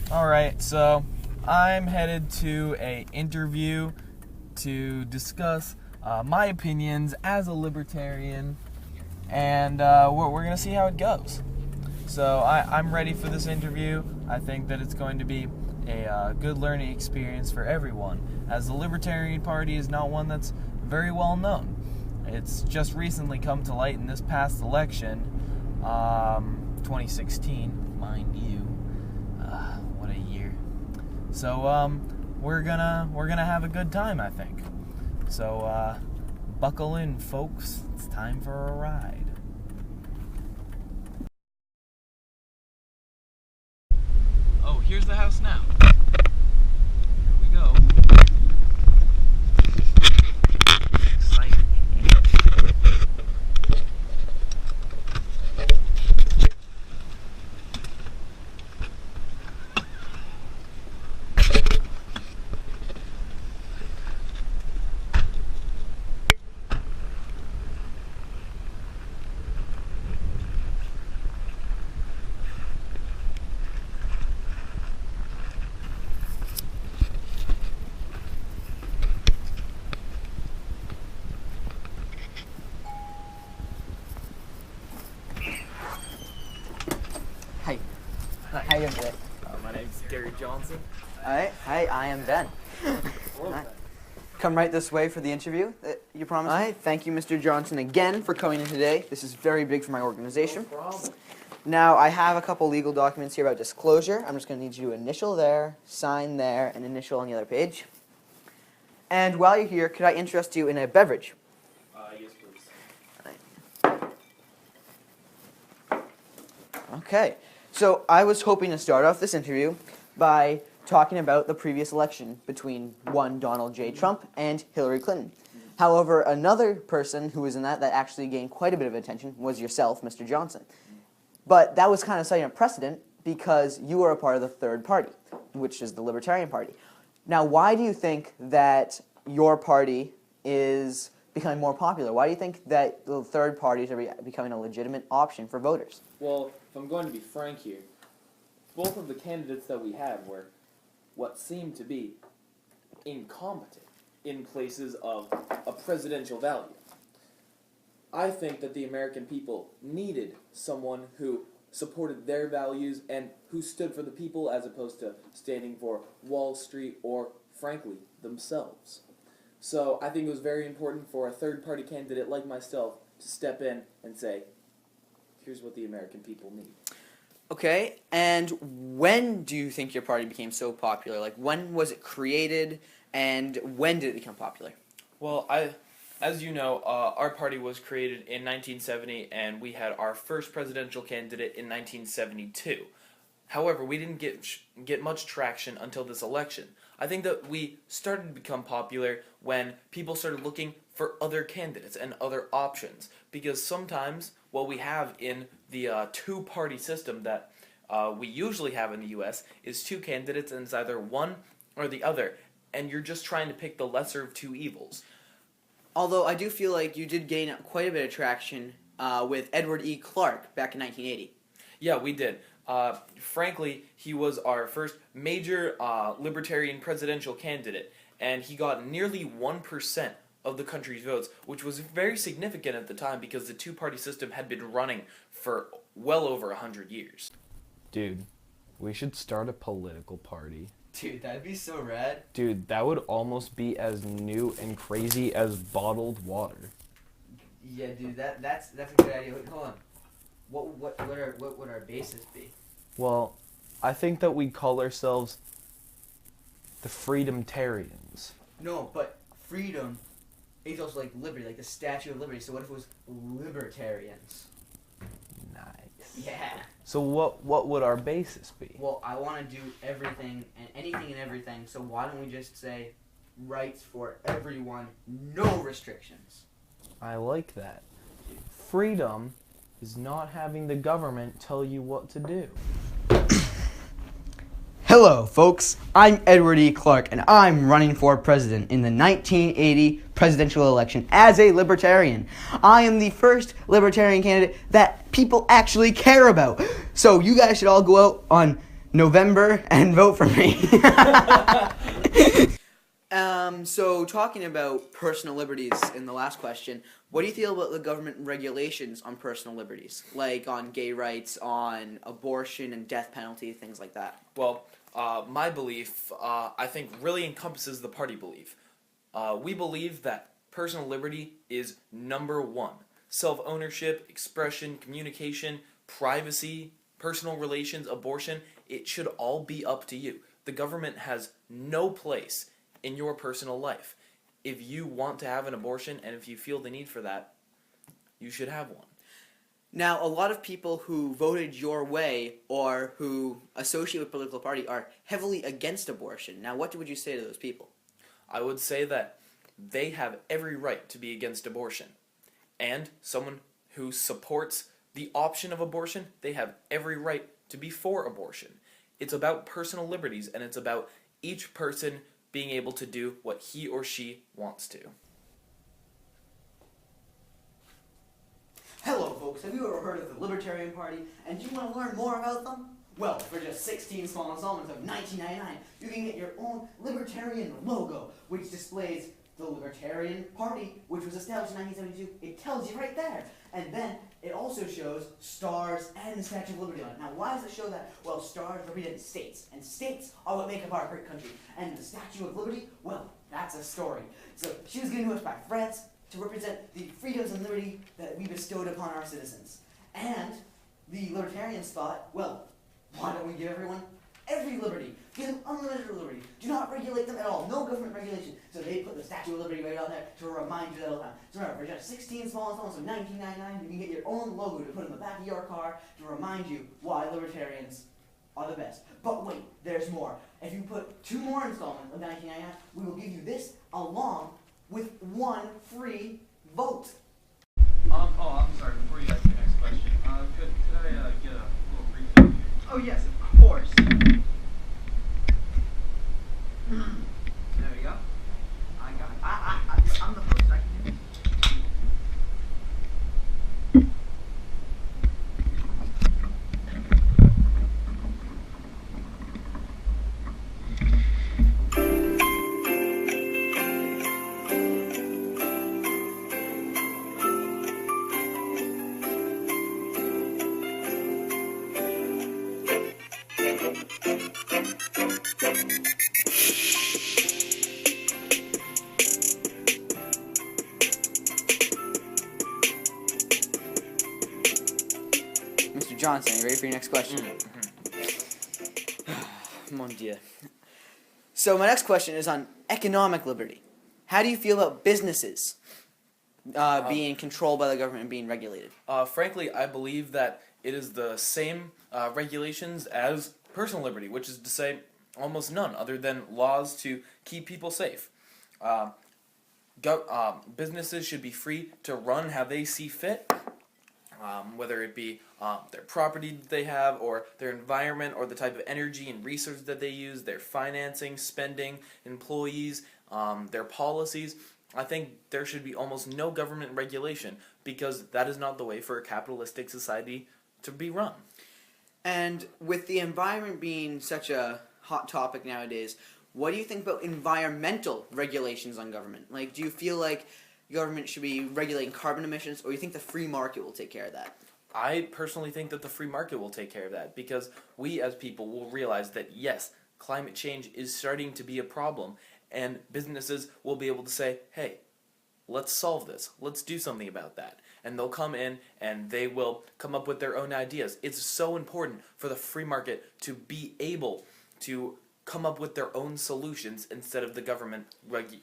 Alright, so I'm headed to a interview to discuss my opinions as a libertarian, and we're going to see how it goes. So I'm ready for this interview. I think that it's going to be a good learning experience for everyone, as the Libertarian Party is not one that's very well known. It's just recently come to light in this past election, 2016, mind you. What a year. So we're gonna have a good time, I think. So buckle in, folks. It's time for a ride. Oh, here's the house now. Here we go. Exciting. Hi. How you doing today? My name's Gary Johnson. Alright. Hi, I am Ben. Alright. Come right this way for the interview that you promised. Alright, thank you, Mr. Johnson, again for coming in today. This is very big for my organization. No problem. Now, I have a couple legal documents here about disclosure. I'm just going to need you to initial there, sign there, and initial on the other page. And while you're here, could I interest you in a beverage? Yes, please. Okay, so I was hoping to start off this interview by talking about the previous election between one Donald J. Trump and Hillary Clinton. However, another person who was in that actually gained quite a bit of attention was yourself, Mr. Johnson. But that was kind of setting a precedent because you are a part of the third party, which is the Libertarian Party. Now, why do you think that your party is becoming more popular? Why do you think that the third parties are becoming a legitimate option for voters? Well, if I'm going to be frank here, both of the candidates that we had were what seemed to be incompetent in places of a presidential value. I think that the American people needed someone who supported their values and who stood for the people as opposed to standing for Wall Street or, frankly, themselves. So I think it was very important for a third-party candidate like myself to step in and say, here's what the American people need. Okay, and when do you think your party became so popular? Like, when was it created, and when did it become popular? Well, as you know, our party was created in 1970, and we had our first presidential candidate in 1972. However, we didn't get much traction until this election. I think that we started to become popular when people started looking for other candidates and other options, because sometimes what we have in the two-party system that we usually have in the U.S. is two candidates, and it's either one or the other, and you're just trying to pick the lesser of two evils. Although I do feel like you did gain quite a bit of traction with Edward E. Clark back in 1980. Yeah, we did. Frankly, he was our first major libertarian presidential candidate, and he got nearly 1% of the country's votes, which was very significant at the time because the two-party system had been running for well over 100 years. Dude, we should start a political party. Dude, that'd be so rad. Dude, that would almost be as new and crazy as bottled water. Yeah, dude, that's a good idea. Wait, hold on. What would our basis be? Well, I think that we'd call ourselves the Freedomtarians. No, but freedom is also like liberty, like the Statue of Liberty. So what if it was Libertarians? Nice. Yeah. So what would our basis be? Well, I want to do everything and anything and everything, so why don't we just say rights for everyone, no restrictions? I like that. Freedom is not having the government tell you what to do. Hello, folks. I'm Edward E. Clark, and I'm running for president in the 1980 presidential election as a libertarian. I am the first libertarian candidate that people actually care about. So you guys should all go out on November and vote for me. So talking about personal liberties in the last question, what do you feel about the government regulations on personal liberties, like on gay rights, on abortion and death penalty, things like that? Well, my belief, I think, really encompasses the party belief. We believe that personal liberty is number one. Self-ownership, expression, communication, privacy, personal relations, abortion, it should all be up to you. The government has no place in your personal life. If you want to have an abortion and if you feel the need for that, you should have one. Now, a lot of people who voted your way or who associate with a political party are heavily against abortion. Now, what would you say to those people? I would say that they have every right to be against abortion. And someone who supports the option of abortion, they have every right to be for abortion. It's about personal liberties, and it's about each person being able to do what he or she wants to. Hello, folks. Have you ever heard of the Libertarian Party, and do you want to learn more about them? Well, for just 16 small installments of $19.99, you can get your own Libertarian logo, which displays the Libertarian Party, which was established in 1972. It tells you right there. And then it also shows stars and the Statue of Liberty on it. Now, why does it show that? Well, stars represent states, and states are what make up our great country. And the Statue of Liberty, well, that's a story. So she was given to us by France to represent the freedoms and liberty that we bestowed upon our citizens. And the Libertarians thought, well, why don't we give everyone every liberty? Give them unlimited liberty. Do not regulate them at all. No government regulation. So they put the Statue of Liberty right on there to remind you that all the time. So remember, for just 16 small installments of $19.99, you can get your own logo to put in the back of your car to remind you why Libertarians are the best. But wait, there's more. If you put 2 more installments of $19.99, we will give you this along with 1 free vote. I'm sorry, before you ask your next question, could I get a little refill here? Oh yes, of course. There you go. I got it. I'm the host. I can do it. Mr. Johnson, are you ready for your next question? Mon Dieu. So my next question is on economic liberty. How do you feel about businesses being controlled by the government and being regulated? Frankly, I believe that it is the same regulations as personal liberty, which is to say almost none, other than laws to keep people safe. Businesses should be free to run how they see fit, whether it be their property that they have, or their environment, or the type of energy and resources that they use, their financing, spending, employees, their policies. I think there should be almost no government regulation, because that is not the way for a capitalistic society to be run. And with the environment being such a hot topic nowadays, what do you think about environmental regulations on government? Like, do you feel like government should be regulating carbon emissions, or do you think the free market will take care of that? I personally think that the free market will take care of that, because we as people will realize that yes, climate change is starting to be a problem, and businesses will be able to say, hey, let's solve this, let's do something about that. And they'll come in and they will come up with their own ideas. It's so important for the free market to be able to come up with their own solutions instead of the government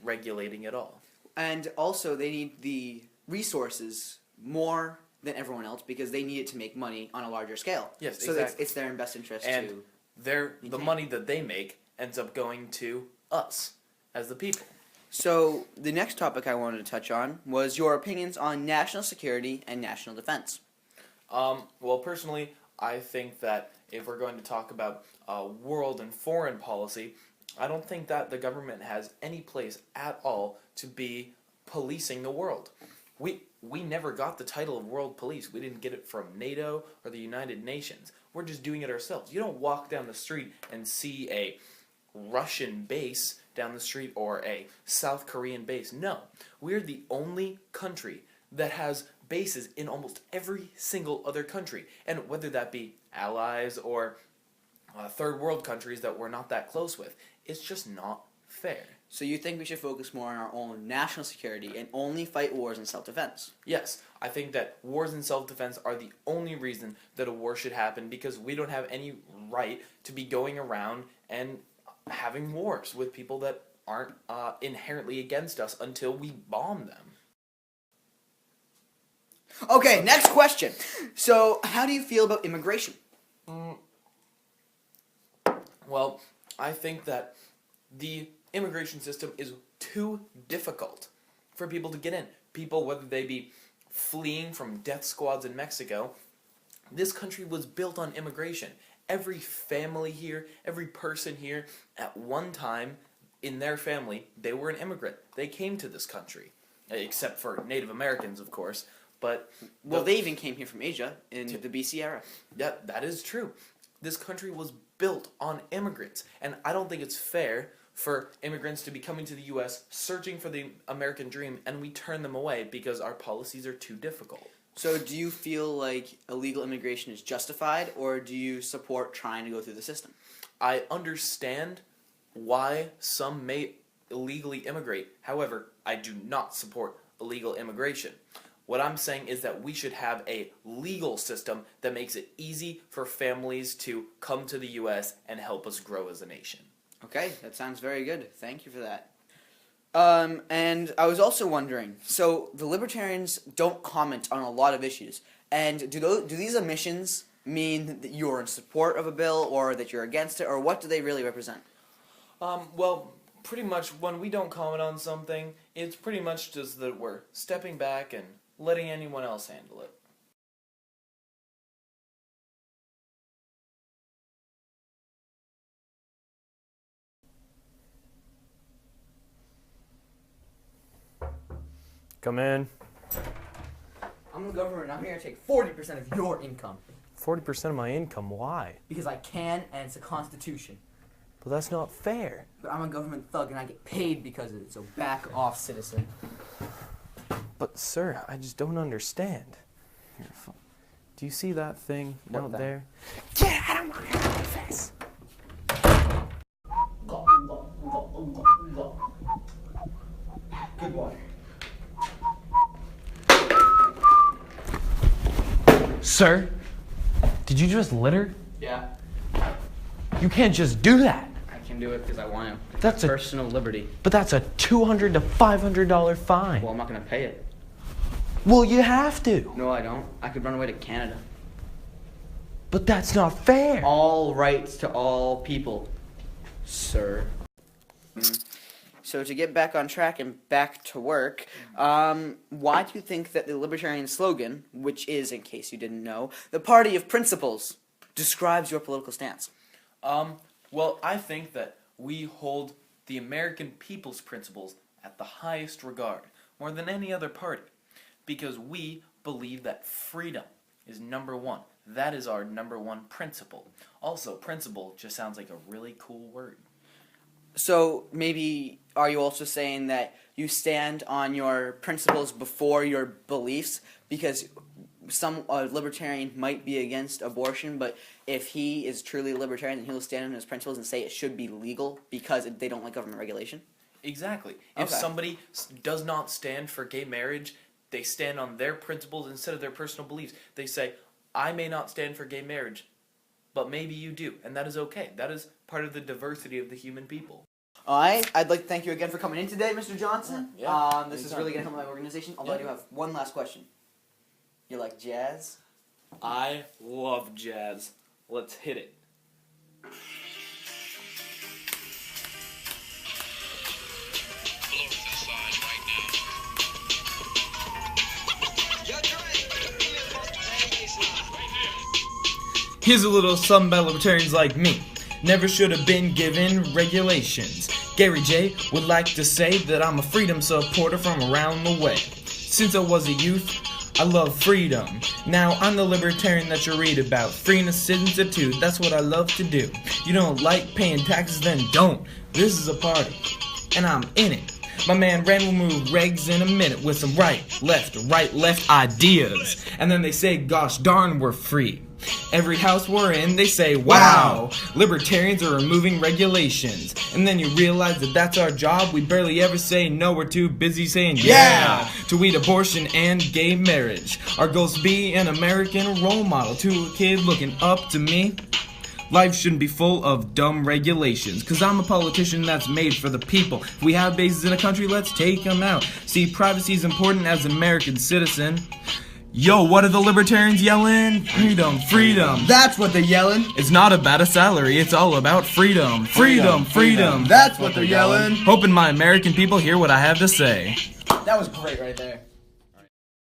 regulating it all. And also, they need the resources more than everyone else, because they need it to make money on a larger scale. Yes, so exactly. it's their best interest and to... the money that they make ends up going to us as the people. So the next topic I wanted to touch on was your opinions on national security and national defense. Well, personally, I think that if we're going to talk about world and foreign policy, I don't think that the government has any place at all to be policing the world. we never got the title of world police. We didn't get it from NATO or the United Nations. We're just doing it ourselves. You don't walk down the street and see a Russian base down the street or a South Korean base. No, we're the only country that has bases in almost every single other country. And whether that be allies or third world countries that we're not that close with, it's just not fair. So you think we should focus more on our own national security and only fight wars in self-defense? Yes, I think that wars in self-defense are the only reason that a war should happen, because we don't have any right to be going around and having wars with people that aren't inherently against us until we bomb them. Okay, next question. So, how do you feel about immigration? Well, I think that the immigration system is too difficult for people to get in. People, whether they be fleeing from death squads in Mexico, this country was built on immigration. Every family here, every person here, at one time in their family, they were an immigrant. They came to this country, except for Native Americans, of course. But well, they even came here from Asia in the BC era. Yeah, that is true. This country was built on immigrants, and I don't think it's fair for immigrants to be coming to the U.S. searching for the American dream, and we turn them away because our policies are too difficult. So do you feel like illegal immigration is justified, or do you support trying to go through the system? I understand why some may illegally immigrate. However, I do not support illegal immigration. What I'm saying is that we should have a legal system that makes it easy for families to come to the U.S. and help us grow as a nation. Okay, that sounds very good. Thank you for that. And I was also wondering, so the Libertarians don't comment on a lot of issues, and do these omissions mean that you're in support of a bill, or that you're against it, or what do they really represent? Well, pretty much when we don't comment on something, it's pretty much just that we're stepping back and letting anyone else handle it. Come in. I'm the government. I'm here to take 40% of your income. 40% of my income, why? Because I can, and it's a constitution. But that's not fair. But I'm a government thug, and I get paid because of it, so back off, citizen. But sir, I just don't understand. Here, do you see that thing out there? Get out of my face! Good water. Sir, did you just litter? Yeah, You can't just do that. I can do it because I want to. That's a Personal liberty. But that's a $200 to $500 fine. Well, I'm not going to pay it. Well, you have to. No, I don't. I could run away to Canada. But that's not fair. All rights to all people, sir. So to get back on track and back to work, why do you think that the Libertarian slogan, which is, in case you didn't know, the party of principles, describes your political stance? Well, I think that we hold the American people's principles at the highest regard, more than any other party, because we believe that freedom is number one. That is our number one principle. Also, principle just sounds like a really cool word. So maybe are you also saying that you stand on your principles before your beliefs? Because some libertarian might be against abortion, but if he is truly a libertarian, then he'll stand on his principles and say it should be legal because they don't like government regulation? Exactly. Okay. If somebody does not stand for gay marriage, they stand on their principles instead of their personal beliefs. They say, I may not stand for gay marriage, but maybe you do, and that is okay. That is part of the diversity of the human people. All right. I'd like to thank you again for coming in today, Mr. Johnson. Yeah. This is really going to help my organization. Although I do have one last question. You like jazz? I love jazz. Let's hit it. Here's a little something about libertarians like me. Never should have been given regulations. Gary J would like to say that I'm a freedom supporter from around the way. Since I was a youth, I love freedom. Now I'm the libertarian that you read about. Free in a citizenship, that's what I love to do. You don't like paying taxes, then don't. This is a party, and I'm in it. My man Ren will move regs in a minute with some right, left ideas. And then they say, gosh darn, we're free. Every house we're in, they say, wow, libertarians are removing regulations. And then you realize that that's our job. We barely ever say no, we're too busy saying yeah to weed abortion and gay marriage. Our goals to be an American role model to a kid looking up to me. Life shouldn't be full of dumb regulations, cause I'm a politician that's made for the people. If we have bases in a country, let's take them out. See, privacy is important as an American citizen. Yo, what are the libertarians yelling? Freedom, freedom. That's what they're yelling. It's not about a salary, it's all about freedom. Freedom, freedom. That's what they're yelling. Hoping my American people hear what I have to say. That was great right there.